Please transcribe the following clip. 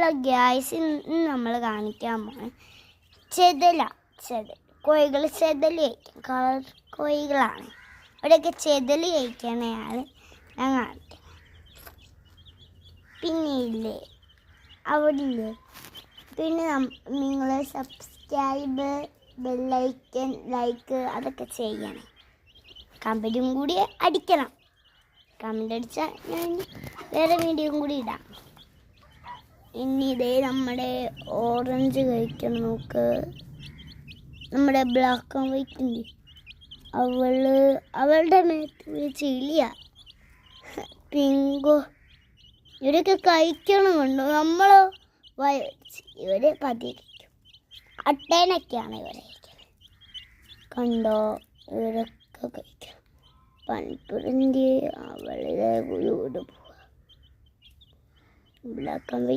Hello gas, ഇന്ന് നമ്മൾ കാണിക്കാൻ പോണ ചെതൽ കോഴികൾ ചെതൽ കഴിക്കും. കളർ കോഴികളാണ്. ഇവിടെയൊക്കെ ചെതൽ കഴിക്കണയാണ് ഞാൻ കാണിക്കുന്നത്. പിന്നെ ഇല്ലേ അവിടെ ഇല്ലേ, പിന്നെ നിങ്ങൾ സബ്സ്ക്രൈബ്, ബെല്ലൈക്കൻ, ലൈക്ക് അതൊക്കെ ചെയ്യണം. കമൻറ്റും കൂടി അടിക്കണം. കമൻ്റ് അടിച്ചാൽ ഞാൻ വേറെ വീഡിയോയും കൂടി ഇടാം. ഇനി ഇതേ നമ്മുടെ ഓറഞ്ച് കഴിക്കണം. നോക്ക്, നമ്മുടെ ബ്ലാക്ക് ആൻഡ് വൈറ്റ് ഉണ്ട്, അവളുടെ മേത്ത് ചെളിയ. പിങ്കോ ഇവരൊക്കെ കഴിക്കണമുണ്ടോ? നമ്മളോ ഇവരെ പതിയെ കഴിക്കും. അട്ടേനൊക്കെയാണ് ഇവരെ കഴിക്കുന്നത്. കണ്ടോ, ഇവരൊക്കെ കഴിക്കും. പൺപുരൻ്റെ അവളുടെ വീട് പോവുക. Black and white